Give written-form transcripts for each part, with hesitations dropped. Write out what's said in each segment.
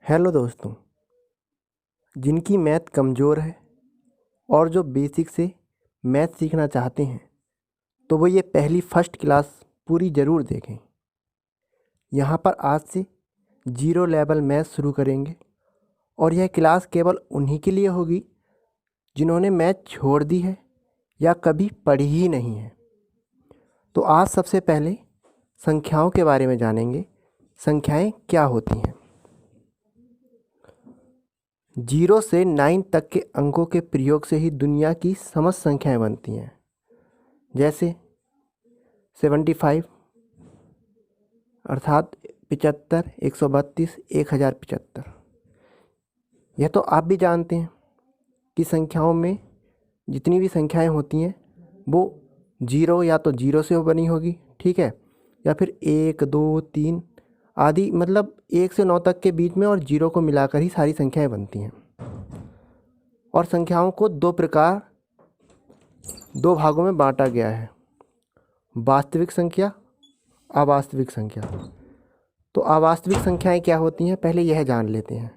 Hello दोस्तों, जिनकी math कमज़ोर है और जो बेसिक से मैथ सीखना चाहते हैं तो वो ये पहली फर्स्ट क्लास पूरी ज़रूर देखें। यहाँ पर आज से जीरो लेवल मैथ शुरू करेंगे और यह क्लास केवल उन्हीं के लिए होगी जिन्होंने मैथ छोड़ दी है या कभी पढ़ी ही नहीं है। तो आज सबसे पहले संख्याओं के बारे में जानेंगे। संख्याएं क्या होती हैं? 0 से 9 तक के अंकों के प्रयोग से ही दुनिया की समस्त संख्याएं बनती हैं, जैसे 75 अर्थात 75, 132, 1075। यह तो आप भी जानते हैं कि संख्याओं में जितनी भी संख्याएं होती हैं वो जीरो या तो जीरो से बनी होगी, ठीक है, या फिर 1, 2, 3 आदि, मतलब 1 से 9 तक के बीच में और जीरो को मिलाकर ही सारी संख्याएं बनती हैं। और संख्याओं को दो भागों में बांटा गया है, वास्तविक संख्या, अवास्तविक संख्या। तो अवास्तविक संख्याएं क्या होती हैं, पहले यह जान लेते हैं।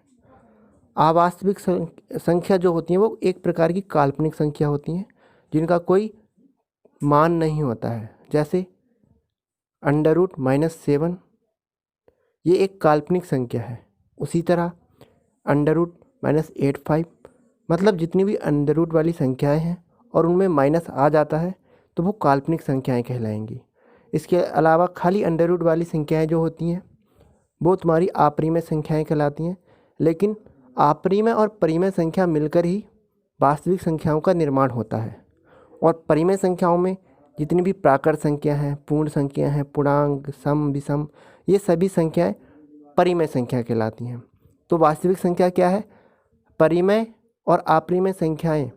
अवास्तविक संख्या जो होती हैं वो एक प्रकार की काल्पनिक संख्या होती हैं जिनका कोई मान नहीं होता है, जैसे √-7 ये एक काल्पनिक संख्या है। उसी तरह √-85, मतलब जितनी भी अंडर रूट वाली संख्याएं हैं और उनमें माइनस आ जाता है तो वो काल्पनिक संख्याएं कहलाएंगी। इसके अलावा खाली अंडर रूट वाली संख्याएं जो होती हैं वो तुम्हारी अपरिमेय संख्याएं कहलाती हैं। लेकिन अपरिमेय और परिमेय संख्या मिलकर ही वास्तविक संख्याओं का निर्माण होता है। और परिमेय संख्याओं में जितनी भी प्राकृत संख्या हैं, पूर्ण संख्या हैं, पूर्णांक, सम, विषम, ये सभी संख्याएं परिमेय संख्या कहलाती हैं। तो वास्तविक संख्या क्या है? परिमेय और अपरिमेय संख्याएं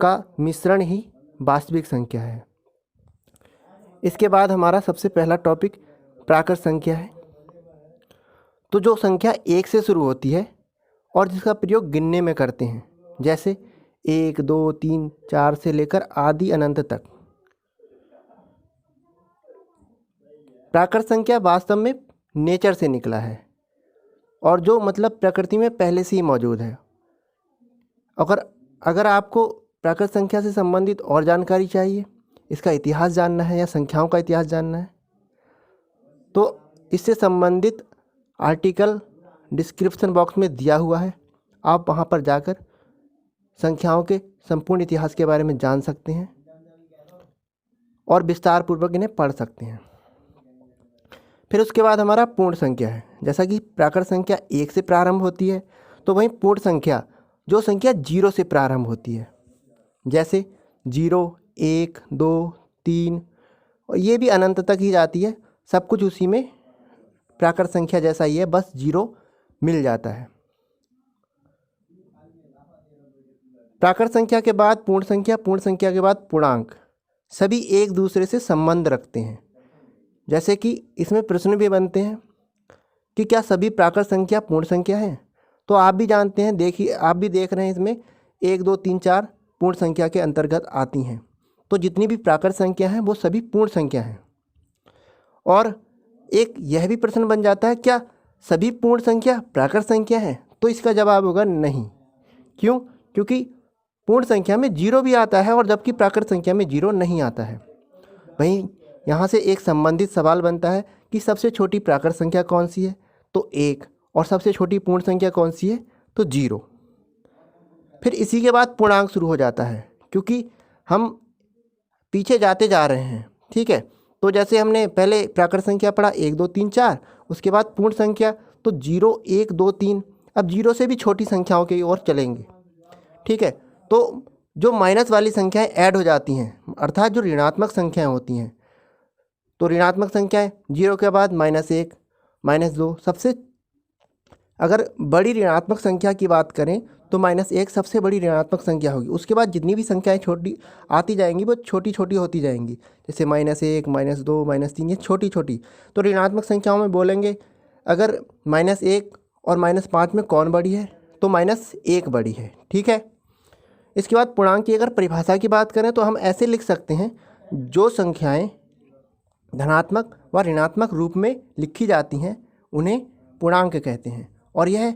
का मिश्रण ही वास्तविक संख्या है। इसके बाद हमारा सबसे पहला टॉपिक प्राकृत संख्या है। तो जो संख्या 1 से शुरू होती है और जिसका प्रयोग गिनने में करते हैं, जैसे 1, 2, 3, 4 से लेकर आदि अनंत तक। प्राकृत संख्या वास्तव में नेचर से निकला है और जो मतलब प्रकृति में पहले से ही मौजूद है। अगर आपको प्राकृत संख्या से संबंधित और जानकारी चाहिए, इसका इतिहास जानना है या संख्याओं का इतिहास जानना है, तो इससे संबंधित आर्टिकल डिस्क्रिप्शन बॉक्स में दिया हुआ है। आप वहां पर जाकर संख्याओं के संपूर्ण इतिहास के बारे में जान सकते हैं और विस्तार पूर्वक इन्हें पढ़ सकते हैं। फिर उसके बाद हमारा पूर्ण संख्या है। जैसा कि प्राकृत संख्या 1 से प्रारंभ होती है, तो वहीं पूर्ण संख्या जो संख्या 0 से प्रारंभ होती है, जैसे 0, 1, 2, 3, और ये भी अनंत तक ही जाती है। सब कुछ उसी में प्राकृत संख्या जैसा ही है, बस 0 मिल जाता है। प्राकृत संख्या के बाद पूर्ण संख्या, पूर्ण संख्या के बाद पूर्णांक, सभी एक दूसरे से संबंध रखते हैं। जैसे कि इसमें प्रश्न भी बनते हैं कि क्या सभी प्राकृत संख्या पूर्ण संख्या है? तो आप भी जानते हैं, देखिए आप भी देख रहे हैं, इसमें 1, 2, 3, 4 पूर्ण संख्या के अंतर्गत आती हैं। तो जितनी भी प्राकृत संख्या हैं वो सभी पूर्ण संख्या हैं। और एक यह भी प्रश्न बन जाता है, क्या सभी पूर्ण संख्या प्राकृत संख्या है? तो इसका जवाब होगा नहीं। क्यों? क्योंकि पूर्ण संख्या में 0 भी आता है और जबकि प्राकृत संख्या में 0 नहीं आता है। वहीं यहाँ से एक संबंधित सवाल बनता है कि सबसे छोटी प्राकृत संख्या कौन सी है? तो 1। और सबसे छोटी पूर्ण संख्या कौन सी है? तो 0। फिर इसी के बाद पूर्णांक शुरू हो जाता है, क्योंकि हम पीछे जाते जा रहे हैं, ठीक है। तो जैसे हमने पहले प्राकृत संख्या पढ़ा 1, 2, 3, 4, उसके बाद पूर्ण संख्या, तो 0, 1, 2, 3। अब 0 से भी छोटी संख्याओं की ओर चलेंगे, ठीक है। तो जो माइनस वाली संख्याएं ऐड हो जाती हैं, अर्थात जो ऋणात्मक संख्याएं होती हैं, तो ऋणात्मक संख्याएं 0 के बाद -1, -2, सबसे अगर बड़ी ऋणात्मक संख्या की बात करें तो -1 सबसे बड़ी ऋणात्मक संख्या होगी। उसके बाद जितनी भी संख्याएं छोटी आती जाएंगी वो छोटी छोटी होती जाएंगी, जैसे -1, -2, -3, ये छोटी छोटी। तो ऋणात्मक संख्याओं में बोलेंगे अगर -1 और -5 में कौन बड़ी है? तो -1 बड़ी है, ठीक है। इसके बाद पूर्णांक की अगर परिभाषा की बात करें तो हम ऐसे लिख सकते हैं, जो संख्याएं धनात्मक व ऋणात्मक रूप में लिखी जाती हैं उन्हें पूर्णांक कहते हैं, और यह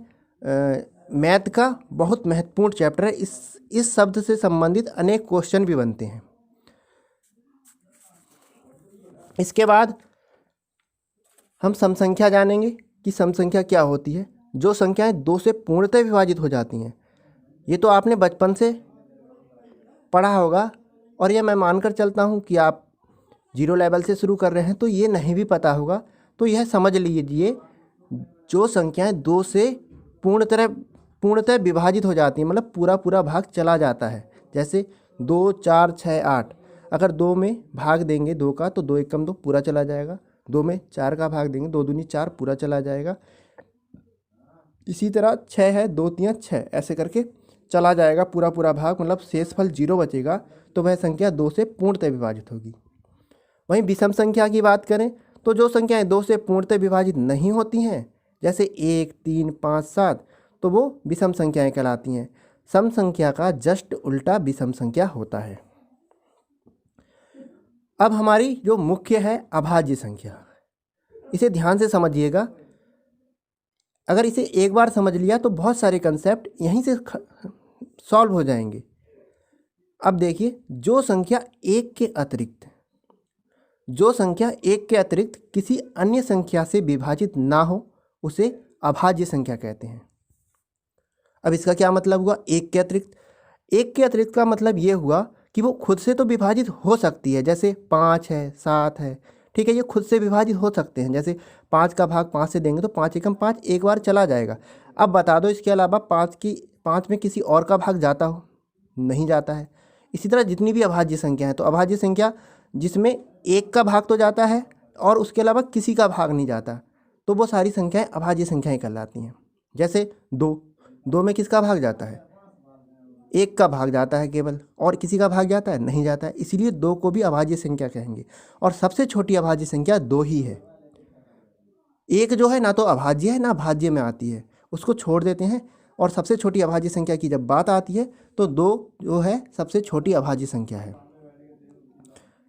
मैथ का बहुत महत्वपूर्ण चैप्टर है। इस शब्द से संबंधित अनेक क्वेश्चन भी बनते हैं। इसके बाद हम सम संख्या जानेंगे कि सम संख्या क्या होती है। जो संख्याएं 2 से पूर्णतः विभाजित हो जाती हैं, ये तो आपने बचपन से पढ़ा होगा, और यह मैं मानकर चलता हूँ कि आप 0 लेवल से शुरू कर रहे हैं तो ये नहीं भी पता होगा। तो यह समझ लीजिए, जो संख्याएं 2 से पूर्णतः विभाजित हो जाती हैं, मतलब पूरा पूरा भाग चला जाता है। जैसे 2, 4, 6, 8, अगर 2 में भाग देंगे 2 का तो 2 एकम 2 पूरा चला जाएगा। 2 में 4 का भाग देंगे 2 दूनी 4 पूरा चला जाएगा। इसी तरह 6 है, 2 3 6, ऐसे करके चला जाएगा पूरा पूरा भाग, मतलब शेषफल 0 बचेगा। तो वह संख्या 2 से पूर्णतः विभाजित होगी। वहीं विषम संख्या की बात करें तो जो संख्याएं 2 से पूर्णतः विभाजित नहीं होती हैं, जैसे 1, 3, 5, 7, तो वो विषम संख्याएं कहलाती हैं। सम संख्या का जस्ट उल्टा विषम संख्या होता है। अब हमारी जो मुख्य है अभाज्य संख्या, इसे ध्यान से समझिएगा। अगर इसे एक बार समझ लिया तो बहुत सारे कंसेप्ट यहीं से सॉल्व हो जाएंगे। अब देखिए, जो संख्या एक के अतिरिक्त किसी अन्य संख्या से विभाजित ना हो, उसे अभाज्य संख्या कहते हैं। अब इसका क्या मतलब हुआ? एक के अतिरिक्त का मतलब ये हुआ कि वो खुद से तो विभाजित हो सकती है, जैसे 5 है, 7 है, ठीक है, ये खुद से विभाजित हो सकते हैं। जैसे 5 का भाग 5 से देंगे तो 5 एकम 5 एक बार चला जाएगा। अब बता दो, इसके अलावा 5 में किसी और का भाग जाता हो? नहीं जाता है। इसी तरह जितनी भी अभाज्य संख्या है, तो अभाज्य संख्या जिसमें एक का भाग तो जाता है और उसके अलावा किसी का भाग नहीं जाता, तो वो सारी संख्याएं अभाज्य संख्याएं कहलाती हैं। जैसे 2 में किसका भाग जाता है? एक का भाग जाता है केवल, और किसी का भाग जाता है? नहीं जाता है। इसीलिए 2 को भी अभाज्य संख्या कहेंगे। और सबसे छोटी अभाज्य संख्या 2 ही है। एक जो है ना तो अभाज्य है ना भाज्य में आती है, उसको छोड़ देते हैं। और सबसे छोटी अभाज्य संख्या की जब बात आती है तो 2 जो है सबसे छोटी अभाज्य संख्या है।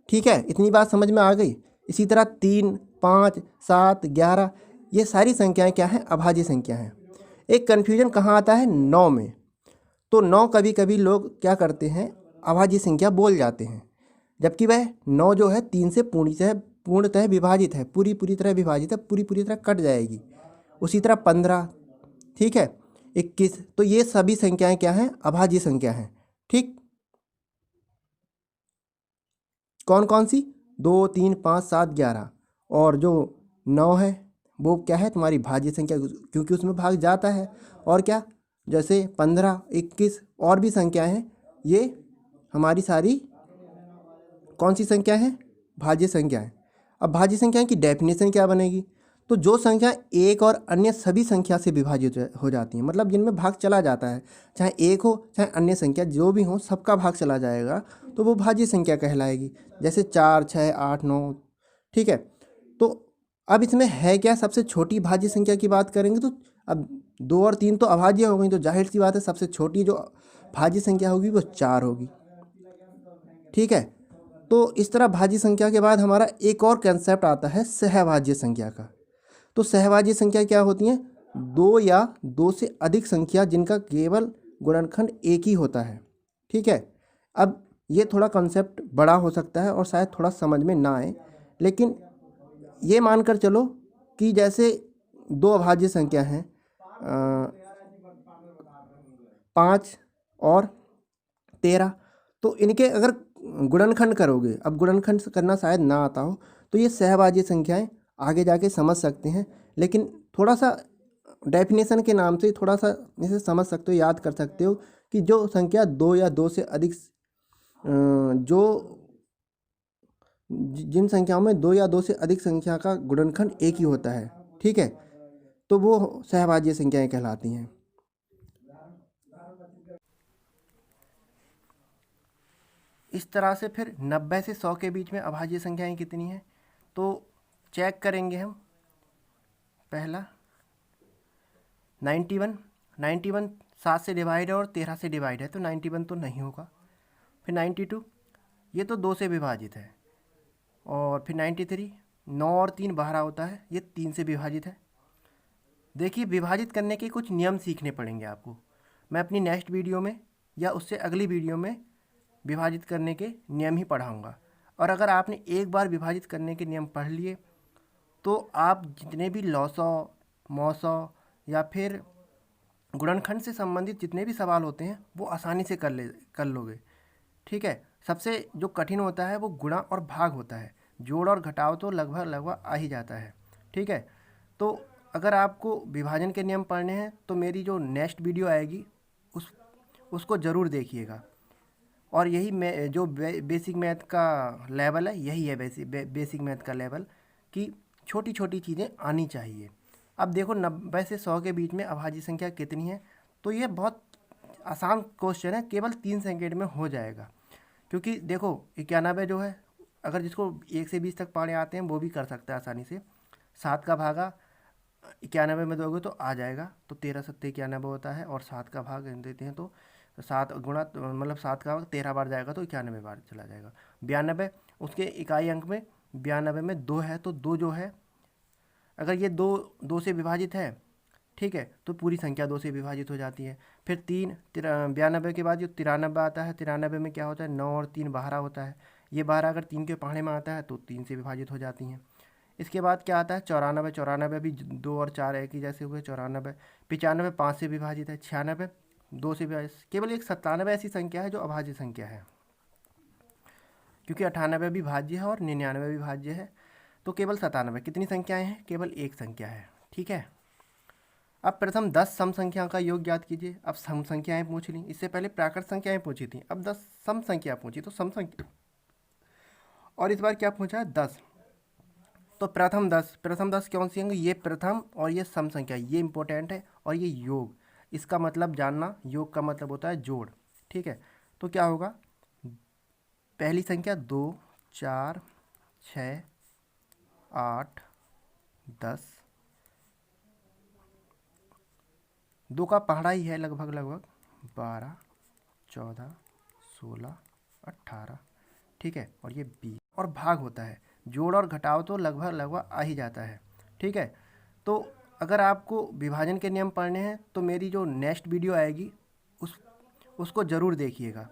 ठीक है, इतनी बात समझ में आ गई। इसी तरह 3, 5, 7, 11, ये सारी संख्याएं क्या हैं? अभाज्य संख्या हैं। एक कन्फ्यूजन कहाँ आता है? 9 में। तो 9 कभी कभी लोग क्या करते हैं, अभाज्य संख्या बोल जाते हैं, जबकि वह 9 जो है 3 से पूर्णतः विभाजित है, पूरी तरह विभाजित है, पूरी तरह कट जाएगी। उसी तरह 15, ठीक है, 21, तो ये सभी संख्याएं क्या हैं? अभाज्य संख्या हैं। ठीक, कौन कौन सी? 2, 3, 5, 7, 11, और जो 9 है वो क्या है? तुम्हारी भाज्य संख्या, क्योंकि उसमें भाग जाता है। और क्या? जैसे 15, 21 और भी संख्याएं हैं, ये हमारी सारी कौन सी संख्या है? भाज्य संख्याएं। अब भाज्य संख्याएं की डेफिनेशन क्या बनेगी? तो जो संख्या एक और अन्य सभी संख्या से विभाजित हो जाती हैं, मतलब जिनमें भाग चला जाता है, चाहे एक हो चाहे अन्य संख्या जो भी हो, सबका भाग चला जाएगा, तो वो भाज्य संख्या कहलाएगी। जैसे 4, 6, 8, 9, ठीक है। तो अब इसमें है क्या? सबसे छोटी भाज्य संख्या की बात करेंगे तो अब 2 और 3 तो अभाज्य हो गई, तो जाहिर सी बात है सबसे छोटी जो भाज्य संख्या होगी वो 4 होगी। ठीक है, तो इस तरह भाज्य संख्या के बाद हमारा एक और कंसेप्ट आता है सहभाज्य संख्या का। तो सहभाज्य संख्या क्या होती हैं? 2 या 2 से अधिक संख्या जिनका केवल गुणनखंड एक ही होता है। ठीक है, अब ये थोड़ा कंसेप्ट बड़ा हो सकता है और शायद थोड़ा समझ में ना आए, लेकिन ये मानकर चलो कि जैसे 2 अभाज्य संख्या हैं, 5 और 13, तो इनके अगर गुणनखंड करोगे, अब गुणनखंड करना शायद ना आता हो, तो ये सहभाज्य संख्याएं आगे जाके समझ सकते हैं। लेकिन थोड़ा सा डेफिनेशन के नाम से थोड़ा सा इसे समझ सकते हो, याद कर सकते हो कि जो संख्या 2 या 2 से अधिक जिन संख्याओं में 2 या 2 से अधिक संख्या का गुणनखंड एक ही होता है, ठीक है, तो वो सहभाज्य संख्याएं कहलाती हैं। इस तरह से फिर 90 से 100 के बीच में अभाज्य संख्याएं कितनी हैं, तो चेक करेंगे हम। पहला 91 7 से डिवाइड है और 13 से डिवाइड है, तो 91 तो नहीं होगा। फिर 92, ये तो 2 से विभाजित है। और फिर 93, 9 और 3 12 होता है, ये 3 से विभाजित है। देखिए, विभाजित करने के कुछ नियम सीखने पड़ेंगे आपको। मैं अपनी नेक्स्ट वीडियो में या उससे अगली वीडियो में विभाजित करने के नियम ही पढ़ाऊँगा। और अगर आपने एक बार विभाजित करने के नियम पढ़ लिए तो आप जितने भी लॉसॉ, मॉसॉ या फिर गुणनखंड से संबंधित जितने भी सवाल होते हैं वो आसानी से कर लोगे। ठीक है। सबसे जो कठिन होता है वो गुणा और भाग होता है। जोड़ और घटाव तो लगभग लगभग आ ही जाता है। ठीक है। तो अगर आपको विभाजन के नियम पढ़ने हैं तो मेरी जो नेक्स्ट वीडियो आएगी उसको ज़रूर देखिएगा। और यही जो बेसिक मैथ का लेवल है, यही है बेसिक मैथ का लेवल, कि छोटी छोटी चीज़ें आनी चाहिए। अब देखो, 90 से 100 के बीच में अभाज्य संख्या कितनी है, तो ये बहुत आसान क्वेश्चन है, केवल 3 सेकंड में हो जाएगा। क्योंकि देखो, 91 जो है, अगर जिसको 1 से 20 तक पढ़े आते हैं वो भी कर सकता है आसानी से। 7 का भागा 91 में दोगे तो आ जाएगा, तो 13 सत्ते 91 होता है। और 7 का भाग देते हैं तो 7 गुणा, मतलब 7 का भाग 13 बार जाएगा तो 91 बार चला जाएगा। 92, उसके इकाई अंक में 92 में 2 है, तो 2 जो है, अगर ये 2 से विभाजित है, ठीक है, तो पूरी संख्या 2 से विभाजित हो जाती है। फिर 92 के बाद जो 93 आता है, 93 में क्या होता है, 9 और 3 12 होता है। ये 12 अगर 3 के पहाड़े में आता है तो 3 से विभाजित हो जाती हैं। इसके बाद क्या आता है, 94, 94 भी 2 और 4 एक ही जैसे हुए, 94। 95 5 से विभाजित है। 96 2 से विभाजित। केवल एक 97 ऐसी संख्या है जो अभाज्य संख्या है, क्योंकि 98 भी भाज्य है और 99 भी भाज्य है। तो केवल 97। कितनी संख्याएं हैं, केवल एक संख्या है। ठीक है। अब प्रथम 10 सम संख्या का योग ज्ञात कीजिए। अब सम संख्याएं पूछ ली, इससे पहले प्राकृत संख्याएं पूछी थी, अब 10 सम संख्या पूछी, तो सम संख्या। और इस बार क्या पूछा है, 10। तो प्रथम 10 कौन सी होंगी, ये प्रथम और ये सम संख्या, ये इंपॉर्टेंट है। और ये योग, इसका मतलब जानना, योग का मतलब होता है जोड़। ठीक है। तो क्या होगा, पहली संख्या 2 4 6 8 10, 2 का पहाड़ा ही है लगभग लगभग 12 14 16 18। ठीक है। और ये 20 और भाग होता है। जोड़ और घटाव तो लगभग लगभग आ ही जाता है। ठीक है। तो अगर आपको विभाजन के नियम पढ़ने हैं तो मेरी जो नेक्स्ट वीडियो आएगी उसको ज़रूर देखिएगा।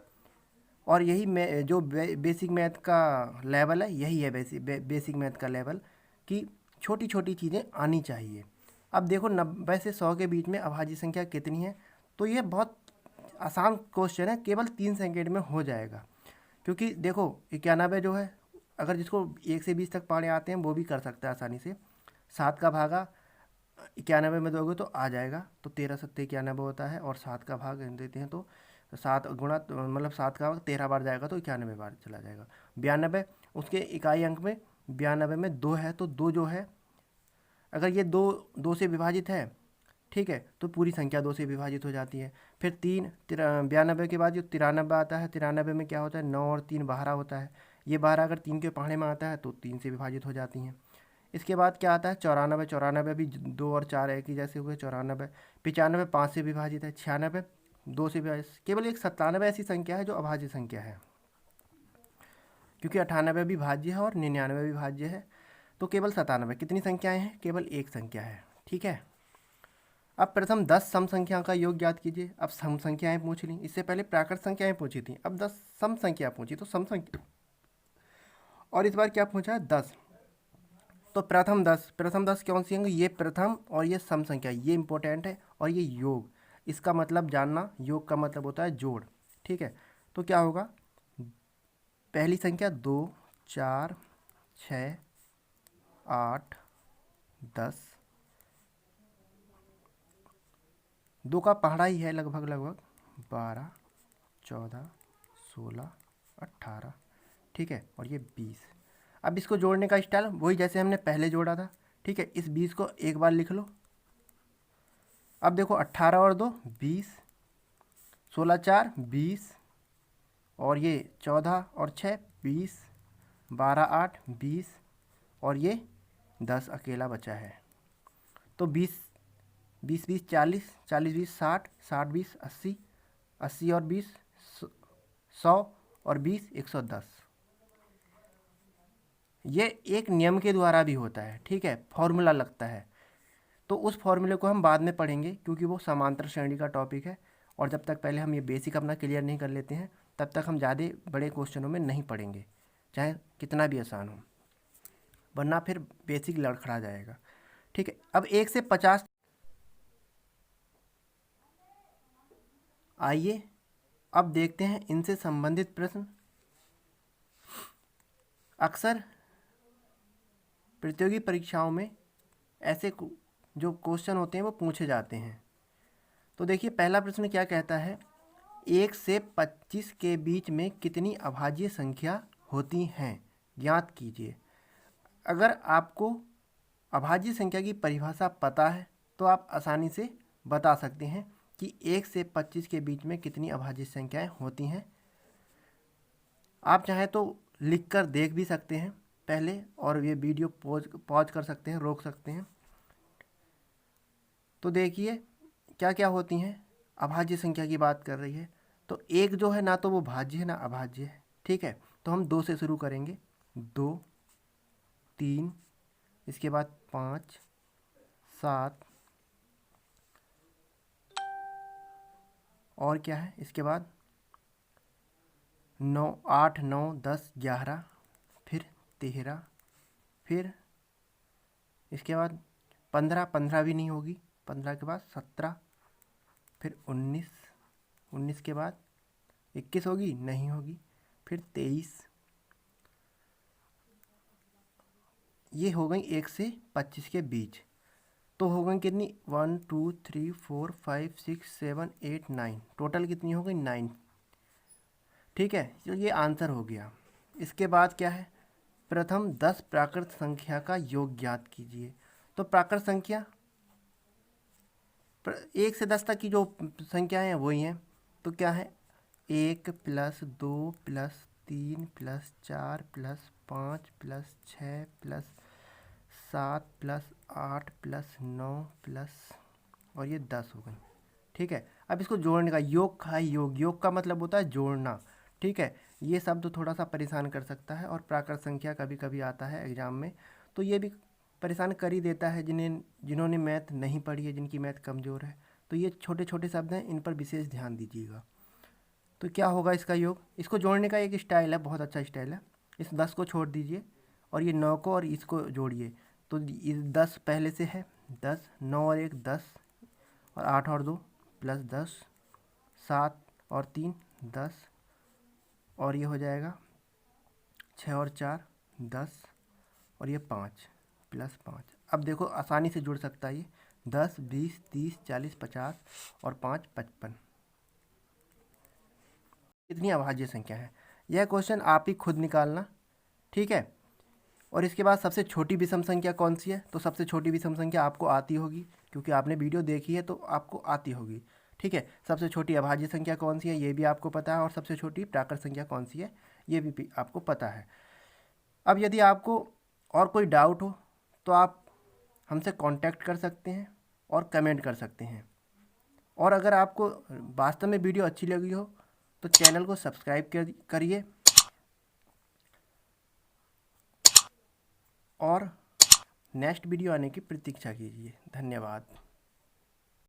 और यही जो बेसिक मैथ का लेवल है, यही है बेसिक मैथ का लेवल, कि छोटी छोटी चीज़ें आनी चाहिए। अब देखो, 90 से 100 के बीच में अभाज्य संख्या कितनी है, तो ये बहुत आसान क्वेश्चन है, केवल 3 सेकंड में हो जाएगा। क्योंकि देखो, 91 जो है, अगर जिसको 1 से 20 तक पढ़े आते हैं वो भी कर सकता है आसानी से। 7 का भागा 91 में दोगे तो आ जाएगा, तो 13 सत्ते 91 होता है। और 7 का भाग देते हैं तो 7 गुणा, मतलब 7 का भाग 13 बार जाएगा तो 91 बार चला जाएगा। 92, उसके इकाई अंक में 92 में 2 है, तो 2 जो है, अगर ये 2 से विभाजित है, ठीक है, तो पूरी संख्या 2 से विभाजित हो जाती है। फिर 92 के बाद जो 93 आता है, 93 में क्या होता है, 9 और 3 12 होता है। ये 12 अगर 3 के पहाड़े में आता है तो 3 से विभाजित हो जाती हैं। इसके बाद क्या आता है, 94, 94 भी 2 और 4 एक ही जैसे हुए, 94। 95 5 से विभाजित है। 96 2 से विभाजित। केवल एक 97 ऐसी संख्या है जो अभाज्य संख्या है, क्योंकि 98 भी भाज्य है और 99 भी भाज्य है। तो केवल 97। कितनी संख्याएं हैं, केवल एक संख्या है। ठीक है। अब प्रथम 10 सम संख्या का योग ज्ञात कीजिए। अब सम संख्याएं पूछ ली, इससे पहले प्राकृत संख्याएं पूछी थी, अब 10 सम संख्या पूछी, तो सम संख्या। और इस बार क्या पूछा है, 10। तो प्रथम 10 कौन सी होंगी, ये प्रथम और ये सम संख्या, ये इंपॉर्टेंट है। और ये योग, इसका मतलब जानना, योग का मतलब होता है जोड़। ठीक है। तो क्या होगा, पहली संख्या 2 4 6 8 10, 2 का पहाड़ा ही है लगभग लगभग 12 14 16 18। ठीक है। और ये 20। अब इसको जोड़ने का स्टाइल वही जैसे हमने पहले जोड़ा था। ठीक है। इस 20 को एक बार लिख लो। अब देखो, 18 और 2 20, 16 4 20, और ये 14 और 6 20, 12 8 20, और ये 10 अकेला बचा है। तो 20 20 20 40, 40 20 60, 60 20 80, 80 और 20 100, और 20 110। ये एक नियम के द्वारा भी होता है। ठीक है, फॉर्मूला लगता है। तो उस फॉर्मूले को हम बाद में पढ़ेंगे क्योंकि वो समांतर श्रेणी का टॉपिक है, और जब तक पहले हम ये बेसिक अपना क्लियर नहीं कर लेते हैं तब तक हम ज़्यादा बड़े क्वेश्चनों में नहीं पढ़ेंगे, चाहे कितना भी आसान हो, वरना फिर बेसिक लड़खड़ा जाएगा। ठीक है, अब 1 से 50, आइए अब देखते हैं इनसे संबंधित प्रश्न। अक्सर प्रतियोगी परीक्षाओं में ऐसे जो क्वेश्चन होते हैं वो पूछे जाते हैं। तो देखिए पहला प्रश्न क्या कहता है, 1 से 25 के बीच में कितनी अभाज्य संख्या होती हैं, ज्ञात कीजिए। अगर आपको अभाज्य संख्या की परिभाषा पता है तो आप आसानी से बता सकते हैं कि 1 से 25 के बीच में कितनी अभाज्य संख्याएं होती हैं। आप चाहें तो लिख कर देख भी सकते हैं पहले, और ये वीडियो पॉज कर सकते हैं, रोक सकते हैं। तो देखिए क्या क्या होती हैं, अभाज्य संख्या की बात कर रही है। तो एक जो है ना तो वो भाज्य है ना अभाज्य है। ठीक है, तो हम 2 से शुरू करेंगे, 2, 3, इसके बाद 5, 7, और क्या है इसके बाद 9, 8, 9, 10, 11, फिर 13, फिर इसके बाद 15, 15 भी नहीं होगी, 15 के बाद 17, फिर 19, 19 के बाद 21 होगी, नहीं होगी, फिर 23। ये हो गई 1 से 25 के बीच। तो हो गई कितनी, 1, 2, 3, 4, 5, 6, 7, 8, 9, टोटल कितनी हो गई, 9। ठीक है, तो ये आंसर हो गया। इसके बाद क्या है, प्रथम 10 प्राकृत संख्या का योग ज्ञात कीजिए। तो प्राकृत संख्या 1 से 10 तक की जो संख्याएं हैं वही हैं। तो क्या है, 1 + 2 + 3 + 4 + 5 + 6 + 7 + 8 + 9 + और ये 10 हो गई। ठीक है, अब इसको जोड़ने का, योग का योग, योग का मतलब होता है जोड़ना। ठीक है, ये शब्द थोड़ा सा परेशान कर सकता है, और प्राकृत संख्या कभी कभी आता है एग्जाम में, तो ये भी परेशान कर ही देता है जिन्होंने मैथ नहीं पढ़ी है, जिनकी मैथ कमज़ोर है। तो ये छोटे छोटे शब्द हैं, इन पर विशेष ध्यान दीजिएगा। तो क्या होगा इसका योग, इसको जोड़ने का एक स्टाइल है, बहुत अच्छा स्टाइल है। इस 10 को छोड़ दीजिए और ये 9 को और इसको जोड़िए। तो ये 10 पहले से है, 10, 9 और 1 10, और 8 और 2 + 10, 7 और 3 10, और ये हो जाएगा 6 और 4 10, और ये 5 + 5। अब देखो आसानी से जुड़ सकता है ये, 10, 20, 30, 40, 50 और 5 55। कितनी अभाज्य संख्या है, यह क्वेश्चन आप ही खुद निकालना। ठीक है, और इसके बाद सबसे छोटी विषम संख्या कौन सी है, तो सबसे छोटी विषम संख्या आपको आती होगी क्योंकि आपने वीडियो देखी है तो आपको आती होगी। ठीक है, सबसे छोटी अभाज्य संख्या कौन सी है ये भी आपको पता है, और सबसे छोटी प्राकृत संख्या कौन सी है ये भी आपको पता है। अब यदि आपको और कोई डाउट हो तो आप हमसे कांटेक्ट कर सकते हैं और कमेंट कर सकते हैं। और अगर आपको वास्तव में वीडियो अच्छी लगी हो तो चैनल को सब्सक्राइब करिए और नेक्स्ट वीडियो आने की प्रतीक्षा कीजिए। धन्यवाद।